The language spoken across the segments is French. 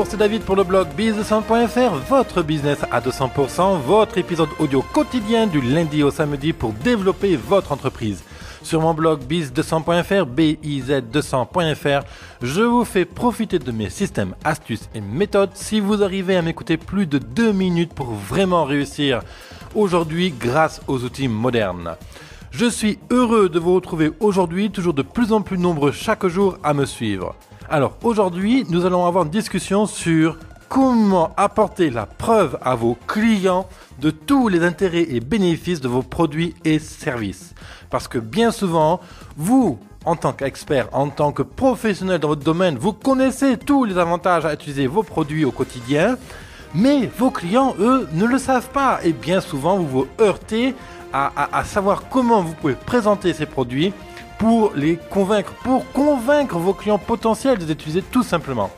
Bonjour, c'est David pour le blog biz200.fr, votre business à 200%, votre épisode audio quotidien du lundi au samedi pour développer votre entreprise. Sur mon blog biz200.fr, biz200.fr, je vous fais profiter de mes systèmes, astuces et méthodes si vous arrivez à m'écouter plus de 2 minutes pour vraiment réussir aujourd'hui grâce aux outils modernes. Je suis heureux de vous retrouver aujourd'hui, toujours de plus en plus nombreux chaque jour à me suivre. Alors aujourd'hui, nous allons avoir une discussion sur comment apporter la preuve à vos clients de tous les intérêts et bénéfices de vos produits et services. Parce que bien souvent, vous, en tant qu'expert, en tant que professionnel dans votre domaine, vous connaissez tous les avantages à utiliser vos produits au quotidien, mais vos clients, eux, ne le savent pas. Et bien souvent, vous vous heurtez à savoir comment vous pouvez présenter ces produits pour les convaincre, pour convaincre vos clients potentiels de les utiliser tout simplement.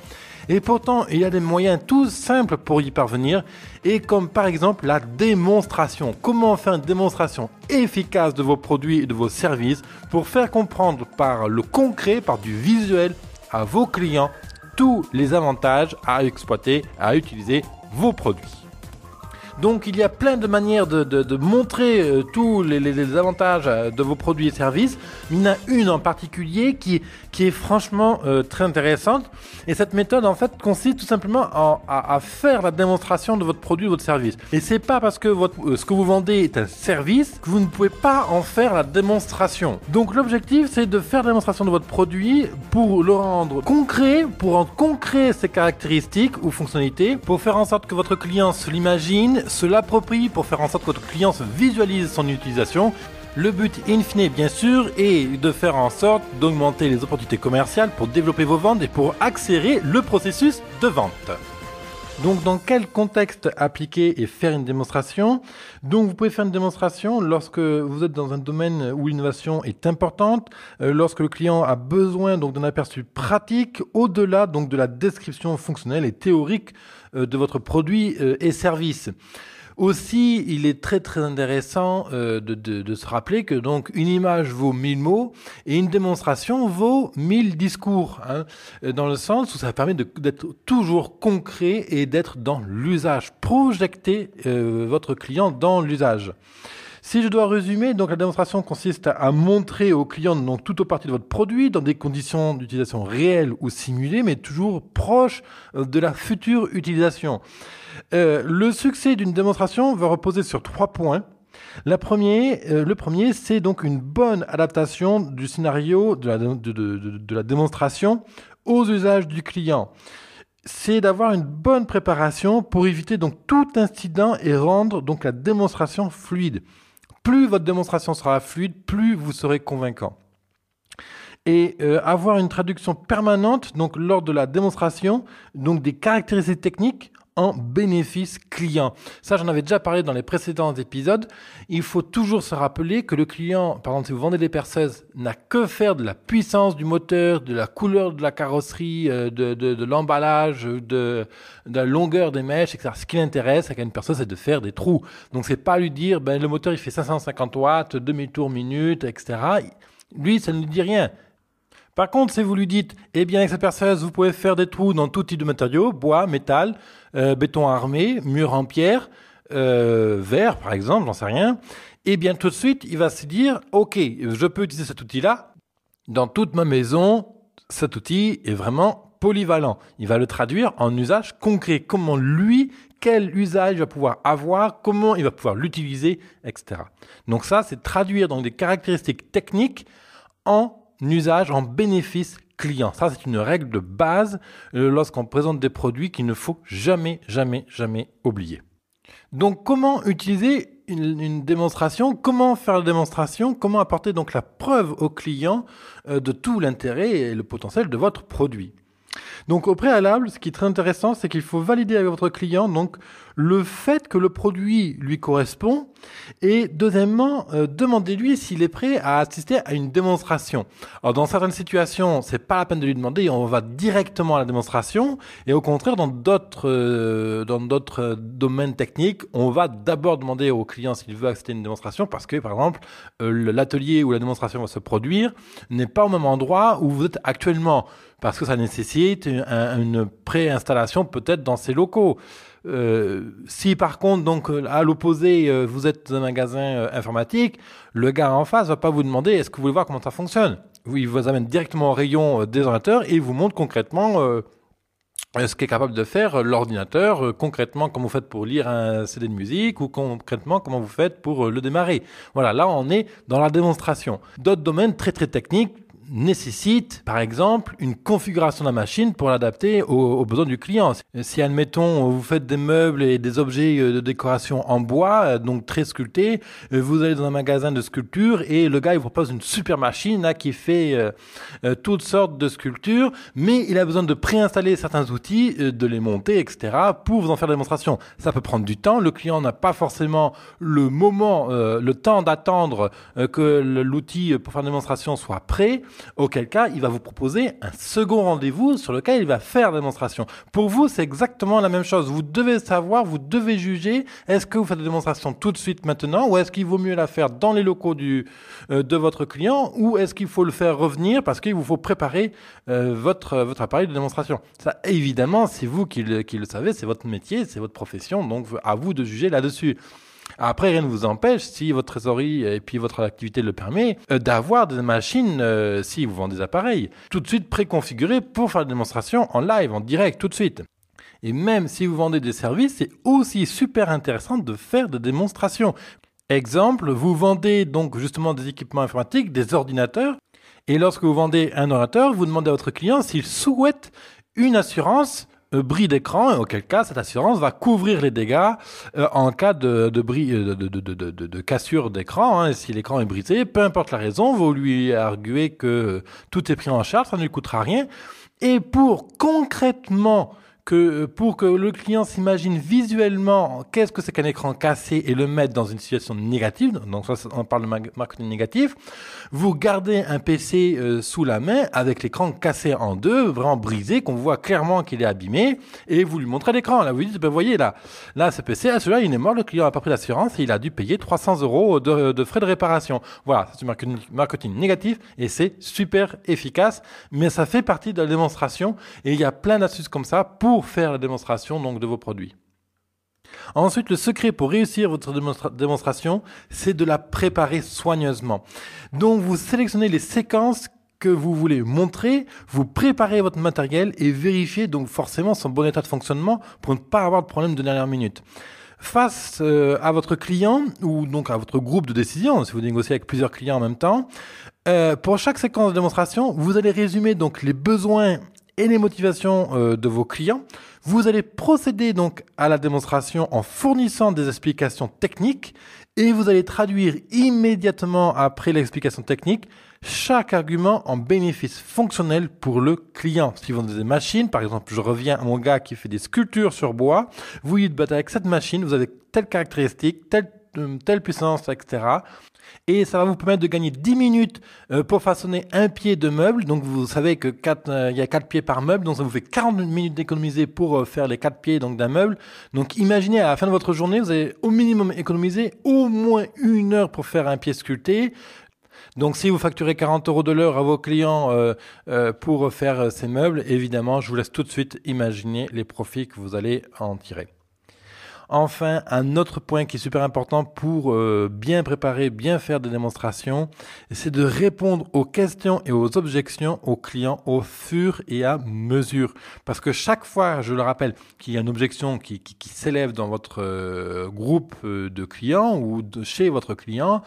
Et pourtant, il y a des moyens tout simples pour y parvenir, et comme par exemple la démonstration. Comment faire une démonstration efficace de vos produits et de vos services pour faire comprendre par le concret, par du visuel à vos clients tous les avantages à exploiter, à utiliser vos produits. Donc il y a plein de manières de montrer tous les avantages de vos produits et services. Il y en a une en particulier qui est franchement très intéressante. Et cette méthode en fait consiste tout simplement à faire la démonstration de votre produit ou votre service. Et c'est pas parce que ce que vous vendez est un service que vous ne pouvez pas en faire la démonstration. Donc l'objectif c'est de faire la démonstration de votre produit pour le rendre concret, pour rendre concret ses caractéristiques ou fonctionnalités, pour faire en sorte que votre client se l'imagine, se l'approprie, pour faire en sorte que votre client se visualise son utilisation. Le but in fine bien sûr est de faire en sorte d'augmenter les opportunités commerciales pour développer vos ventes et pour accélérer le processus de vente. Donc dans quel contexte appliquer et faire une démonstration ? Donc vous pouvez faire une démonstration lorsque vous êtes dans un domaine où l'innovation est importante, lorsque le client a besoin donc d'un aperçu pratique au-delà donc de la description fonctionnelle et théorique de votre produit et service. Aussi, il est très très intéressant de se rappeler que donc une image vaut 1000 mots et une démonstration vaut 1000 discours, dans le sens où ça permet d'être toujours concret et d'être dans l'usage, projeter votre client dans l'usage. Si je dois résumer, donc la démonstration consiste à montrer au client donc toute ou partie de votre produit dans des conditions d'utilisation réelles ou simulées, mais toujours proches de la future utilisation. Le succès d'une démonstration va reposer sur 3 points. Le premier, c'est donc une bonne adaptation du scénario de la démonstration aux usages du client. C'est d'avoir une bonne préparation pour éviter donc tout incident et rendre donc la démonstration fluide. Plus votre démonstration sera fluide, plus vous serez convaincant. Et avoir une traduction permanente donc lors de la démonstration donc des caractéristiques techniques en bénéfice client. Ça, j'en avais déjà parlé dans les précédents épisodes. Il faut toujours se rappeler que le client, par exemple, si vous vendez des perceuses, n'a que faire de la puissance du moteur, de la couleur de la carrosserie, de l'emballage, de la longueur des mèches, etc. Ce qui l'intéresse avec une perceuse, c'est de faire des trous. Donc, c'est pas lui dire, le moteur, il fait 550 watts, demi-tour minute, etc. Lui, ça ne lui dit rien. Par contre, si vous lui dites, avec cette perceuse, vous pouvez faire des trous dans tout type de matériaux, bois, métal, béton armé, mur en pierre, verre par exemple, j'en sais rien, tout de suite, il va se dire, ok, je peux utiliser cet outil-là dans toute ma maison, cet outil est vraiment polyvalent. Il va le traduire en usage concret, quel usage il va pouvoir avoir, comment il va pouvoir l'utiliser, etc. Donc ça, c'est traduire donc des caractéristiques techniques en usage, en bénéfice client. Ça, c'est une règle de base lorsqu'on présente des produits qu'il ne faut jamais oublier. Donc, comment utiliser une démonstration ? Comment faire la démonstration ? Comment apporter donc la preuve au client de tout l'intérêt et le potentiel de votre produit ? Donc, au préalable, ce qui est très intéressant, c'est qu'il faut valider avec votre client donc le fait que le produit lui correspond et deuxièmement, demandez-lui s'il est prêt à assister à une démonstration. Alors dans certaines situations, c'est pas la peine de lui demander, on va directement à la démonstration et au contraire dans d'autres domaines techniques, on va d'abord demander au client s'il veut assister à une démonstration parce que par exemple, l'atelier où la démonstration va se produire n'est pas au même endroit où vous êtes actuellement parce que ça nécessite une préinstallation peut-être dans ces locaux. Si par contre, donc à l'opposé, vous êtes dans un magasin informatique, le gars en face va pas vous demander est-ce que vous voulez voir comment ça fonctionne. Il vous amène directement au rayon des ordinateurs et il vous montre concrètement ce qu'est capable de faire l'ordinateur, concrètement comment vous faites pour lire un CD de musique ou concrètement comment vous faites pour le démarrer. Voilà, là on est dans la démonstration. D'autres domaines très très techniques nécessite, par exemple, une configuration de la machine pour l'adapter aux besoins du client. Si, admettons, vous faites des meubles et des objets de décoration en bois, donc très sculptés, vous allez dans un magasin de sculpture et le gars, il vous propose une super machine là, qui fait toutes sortes de sculptures, mais il a besoin de préinstaller certains outils, de les monter, etc., pour vous en faire la démonstration. Ça peut prendre du temps. Le client n'a pas forcément le moment, le temps d'attendre que l'outil pour faire la démonstration soit prêt. Auquel cas, il va vous proposer un second rendez-vous sur lequel il va faire la démonstration. Pour vous, c'est exactement la même chose. Vous devez savoir, vous devez juger, est-ce que vous faites la démonstration tout de suite maintenant ou est-ce qu'il vaut mieux la faire dans les locaux de votre client ou est-ce qu'il faut le faire revenir parce qu'il vous faut préparer votre appareil de démonstration. Ça, évidemment, c'est vous qui le savez, c'est votre métier, c'est votre profession, donc à vous de juger là-dessus. Après, rien ne vous empêche, si votre trésorerie et puis votre activité le permet, d'avoir des machines, si vous vendez des appareils, tout de suite préconfigurés pour faire la démonstration en live, en direct, tout de suite. Et même si vous vendez des services, c'est aussi super intéressant de faire des démonstrations. Exemple, vous vendez donc justement des équipements informatiques, des ordinateurs, et lorsque vous vendez un ordinateur, vous demandez à votre client s'il souhaite une assurance bris d'écran, auquel cas cette assurance va couvrir les dégâts en cas de cassure d'écran. Hein. Si l'écran est brisé, peu importe la raison, vous lui arguez que tout est pris en charge, ça ne lui coûtera rien. Et pour que le client s'imagine visuellement qu'est-ce que c'est qu'un écran cassé et le mettre dans une situation négative, donc ça on parle de marketing négatif, vous gardez un PC sous la main avec l'écran cassé en deux, vraiment brisé, qu'on voit clairement qu'il est abîmé, et vous lui montrez l'écran. Là vous dites, ben voyez là ce PC, celui-là il est mort, le client n'a pas pris l'assurance et il a dû payer 300 € de frais de réparation. Voilà, c'est du marketing négatif et c'est super efficace, mais ça fait partie de la démonstration et il y a plein d'astuces comme ça pour faire la démonstration donc de vos produits. Ensuite, le secret pour réussir votre démonstration, c'est de la préparer soigneusement. Donc, vous sélectionnez les séquences que vous voulez montrer, vous préparez votre matériel et vérifiez donc forcément son bon état de fonctionnement pour ne pas avoir de problème de dernière minute. Face à votre client ou donc à votre groupe de décision, si vous négociez avec plusieurs clients en même temps, pour chaque séquence de démonstration, vous allez résumer donc les besoins et les motivations de vos clients. Vous allez procéder donc à la démonstration en fournissant des explications techniques et vous allez traduire immédiatement après l'explication technique chaque argument en bénéfice fonctionnel pour le client. Si vous vendez des machines, par exemple, je reviens à mon gars qui fait des sculptures sur bois, vous dites, avec cette machine, vous avez telle caractéristique, telle puissance, etc. Et ça va vous permettre de gagner 10 minutes pour façonner un pied de meuble. Donc vous savez que il y a 4 pieds par meuble, donc ça vous fait 40 minutes d'économiser pour faire les 4 pieds donc d'un meuble. Donc imaginez à la fin de votre journée, vous avez au minimum économisé au moins 1 heure pour faire un pied sculpté. Donc si vous facturez 40 € de l'heure à vos clients pour faire ces meubles, évidemment, je vous laisse tout de suite imaginer les profits que vous allez en tirer. Enfin, un autre point qui est super important pour bien préparer, bien faire des démonstrations, c'est de répondre aux questions et aux objections aux clients au fur et à mesure. Parce que chaque fois, je le rappelle, qu'il y a une objection qui s'élève dans votre groupe de clients ou chez votre client,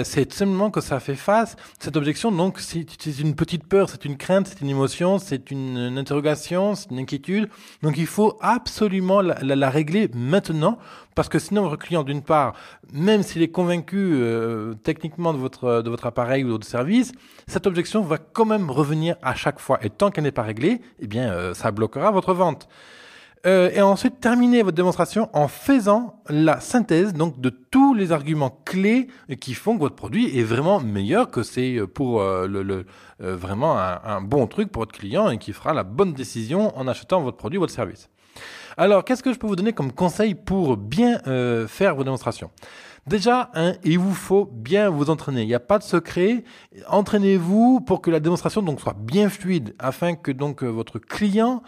c'est simplement que ça fait face, cette objection, donc c'est une petite peur, c'est une crainte, c'est une émotion, c'est une interrogation, c'est une inquiétude. Donc il faut absolument la régler maintenant, parce que sinon votre client, d'une part, même s'il est convaincu techniquement de votre appareil ou de votre service, cette objection va quand même revenir à chaque fois. Et tant qu'elle n'est pas réglée, eh bien ça bloquera votre vente. Et ensuite, terminez votre démonstration en faisant la synthèse donc de tous les arguments clés qui font que votre produit est vraiment meilleur, que c'est pour vraiment un bon truc pour votre client et qui fera la bonne décision en achetant votre produit ou votre service. Alors, qu'est-ce que je peux vous donner comme conseil pour bien faire vos démonstrations ? Déjà, il vous faut bien vous entraîner. Il n'y a pas de secret. Entraînez-vous pour que la démonstration donc soit bien fluide, afin que donc votre client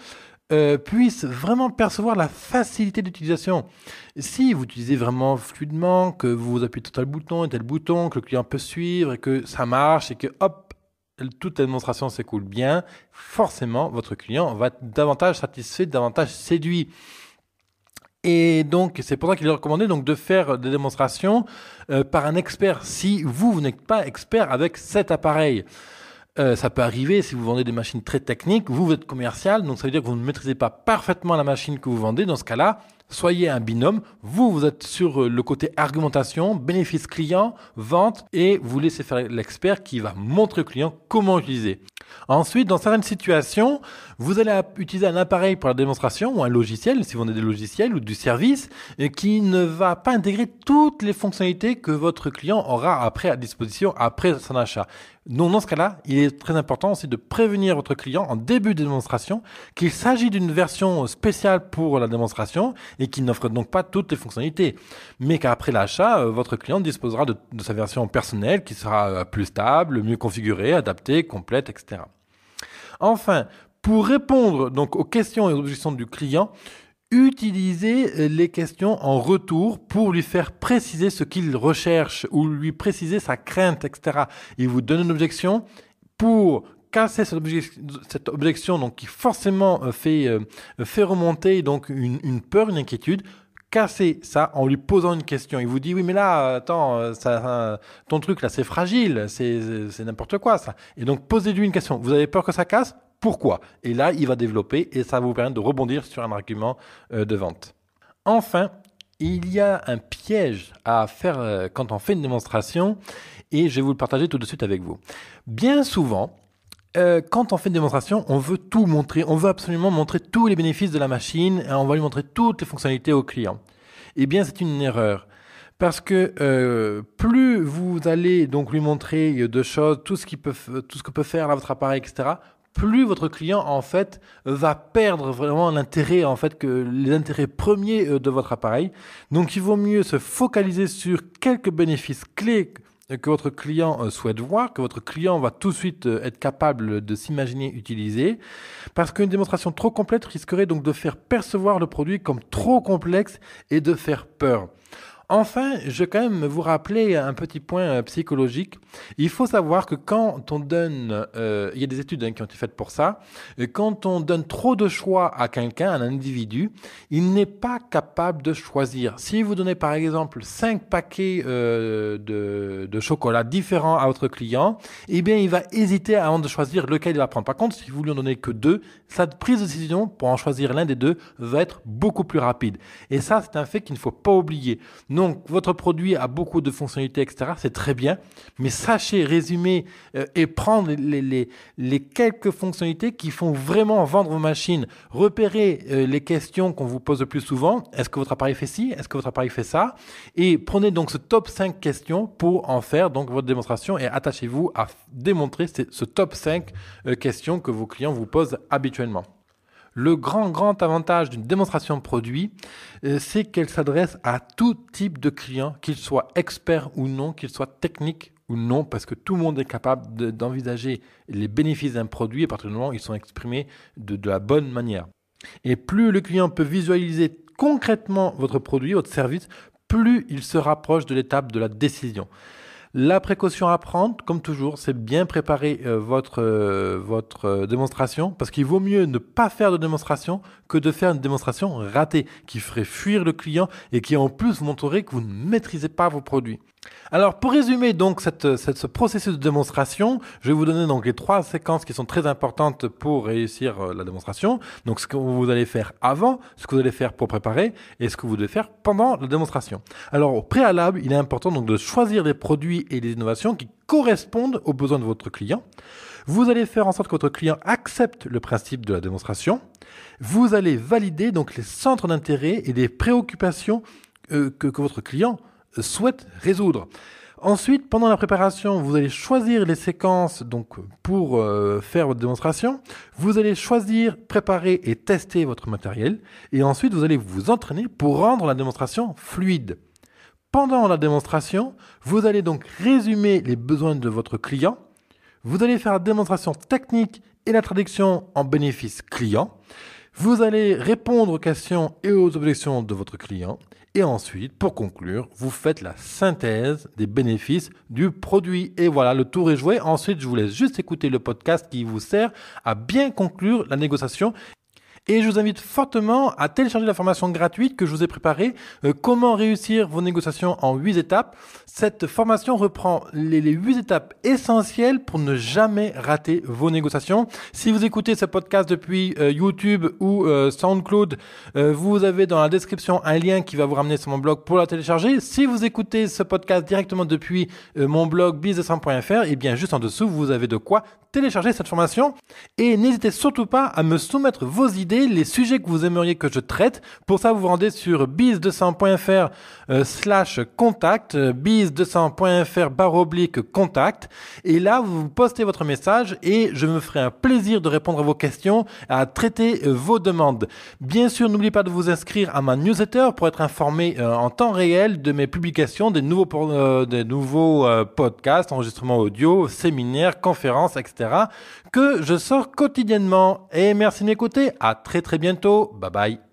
puisse vraiment percevoir la facilité d'utilisation. Si vous utilisez vraiment fluidement, que vous appuyez sur tel bouton et tel bouton, que le client peut suivre et que ça marche et que hop, toute la démonstration s'écoule bien, forcément votre client va être davantage satisfait, davantage séduit. Et donc, c'est pour ça qu'il est recommandé donc, de faire des démonstrations par un expert si vous n'êtes pas expert avec cet appareil. Ça peut arriver si vous vendez des machines très techniques, vous êtes commercial, donc ça veut dire que vous ne maîtrisez pas parfaitement la machine que vous vendez. Dans ce cas-là, soyez un binôme. Vous êtes sur le côté argumentation, bénéfice client, vente, et vous laissez faire l'expert qui va montrer au client comment utiliser. Ensuite, dans certaines situations, vous allez utiliser un appareil pour la démonstration ou un logiciel, si vous vendez des logiciels ou du service, qui ne va pas intégrer toutes les fonctionnalités que votre client aura après à disposition après son achat. Donc, dans ce cas-là, il est très important aussi de prévenir votre client en début de démonstration qu'il s'agit d'une version spéciale pour la démonstration et qui n'offre donc pas toutes les fonctionnalités, mais qu'après l'achat, votre client disposera de sa version personnelle qui sera plus stable, mieux configurée, adaptée, complète, etc. Enfin, pour répondre donc aux questions et aux objections du client, utilisez les questions en retour pour lui faire préciser ce qu'il recherche ou lui préciser sa crainte, etc. Il vous donne une objection pour casser cette objection donc qui forcément fait remonter donc une peur, une inquiétude. Cassez ça en lui posant une question. Il vous dit oui mais là attends ton truc là c'est fragile, c'est n'importe quoi ça. Et donc posez-lui une question. Vous avez peur que ça casse ? Pourquoi ? Et là il va développer et ça va vous permettre de rebondir sur un argument de vente. Enfin, il y a un piège à faire quand on fait une démonstration et je vais vous le partager tout de suite avec vous. Bien souvent, quand on fait une démonstration, on veut tout montrer, on veut absolument montrer tous les bénéfices de la machine et on va lui montrer toutes les fonctionnalités au client. Eh bien, c'est une erreur. Parce que plus vous allez donc lui montrer de choses, tout ce que peut faire là, votre appareil, etc., plus votre client en fait va perdre vraiment l'intérêt en fait que les intérêts premiers de votre appareil. Donc, il vaut mieux se focaliser sur quelques bénéfices clés que votre client souhaite voir, que votre client va tout de suite être capable de s'imaginer utiliser, parce qu'une démonstration trop complète risquerait donc de faire percevoir le produit comme trop complexe et de faire peur. Enfin, je vais quand même vous rappeler un petit point psychologique. Il faut savoir que quand on donne, il y a des études qui ont été faites pour ça, quand on donne trop de choix à quelqu'un, à un individu, il n'est pas capable de choisir. Si vous donnez par exemple 5 paquets de chocolat différents à votre client, eh bien il va hésiter avant de choisir lequel il va prendre. Par contre, si vous lui en donnez que 2, sa prise de décision pour en choisir l'un des deux va être beaucoup plus rapide. Et ça, c'est un fait qu'il ne faut pas oublier. Donc, votre produit a beaucoup de fonctionnalités, etc. C'est très bien, mais sachez résumer et prendre les quelques fonctionnalités qui font vraiment vendre vos machines. Repérez les questions qu'on vous pose le plus souvent. Est-ce que votre appareil fait ci ? Est-ce que votre appareil fait ça ? Et prenez donc ce top 5 questions pour en faire donc votre démonstration et attachez-vous à démontrer ce top 5 questions que vos clients vous posent habituellement. Le grand avantage d'une démonstration de produit, c'est qu'elle s'adresse à tout type de client, qu'il soit expert ou non, qu'il soit technique ou non, parce que tout le monde est capable d'envisager les bénéfices d'un produit à partir du moment où ils sont exprimés de la bonne manière. Et plus le client peut visualiser concrètement votre produit, votre service, plus il se rapproche de l'étape de la décision. La précaution à prendre, comme toujours, c'est bien préparer votre démonstration, parce qu'il vaut mieux ne pas faire de démonstration que de faire une démonstration ratée, qui ferait fuir le client et qui en plus montrerait que vous ne maîtrisez pas vos produits. Alors, pour résumer donc ce processus de démonstration, je vais vous donner donc les 3 séquences qui sont très importantes pour réussir la démonstration. Donc, ce que vous allez faire avant, ce que vous allez faire pour préparer et ce que vous devez faire pendant la démonstration. Alors, au préalable, il est important donc de choisir des produits et des innovations qui correspondent aux besoins de votre client. Vous allez faire en sorte que votre client accepte le principe de la démonstration. Vous allez valider donc les centres d'intérêt et les préoccupations que votre client souhaite résoudre. Ensuite, pendant la préparation, vous allez choisir les séquences donc, pour faire votre démonstration. Vous allez choisir, préparer et tester votre matériel. Et ensuite, vous allez vous entraîner pour rendre la démonstration fluide. Pendant la démonstration, vous allez donc résumer les besoins de votre client. Vous allez faire la démonstration technique et la traduction en bénéfice client. Vous allez répondre aux questions et aux objections de votre client. Et ensuite, pour conclure, vous faites la synthèse des bénéfices du produit. Et voilà, le tour est joué. Ensuite, je vous laisse juste écouter le podcast qui vous sert à bien conclure la négociation. Et je vous invite fortement à télécharger la formation gratuite que je vous ai préparée, comment réussir vos négociations en 8 étapes. Cette formation reprend les 8 étapes essentielles pour ne jamais rater vos négociations. Si vous écoutez ce podcast depuis YouTube ou SoundCloud, vous avez dans la description un lien qui va vous ramener sur mon blog pour la télécharger. Si vous écoutez ce podcast directement depuis mon blog business200.fr, et bien juste en dessous, vous avez de quoi télécharger cette formation. Et n'hésitez surtout pas à me soumettre vos idées, les sujets que vous aimeriez que je traite. Pour ça, vous vous rendez sur biz200.fr/contact, biz200.fr/contact. Et là, vous postez votre message et je me ferai un plaisir de répondre à vos questions, à traiter vos demandes. Bien sûr, n'oubliez pas de vous inscrire à ma newsletter pour être informé en temps réel de mes publications, des nouveaux podcasts, enregistrements audio, séminaires, conférences, etc. que je sors quotidiennement. Et merci de m'écouter. À très très bientôt. Bye bye.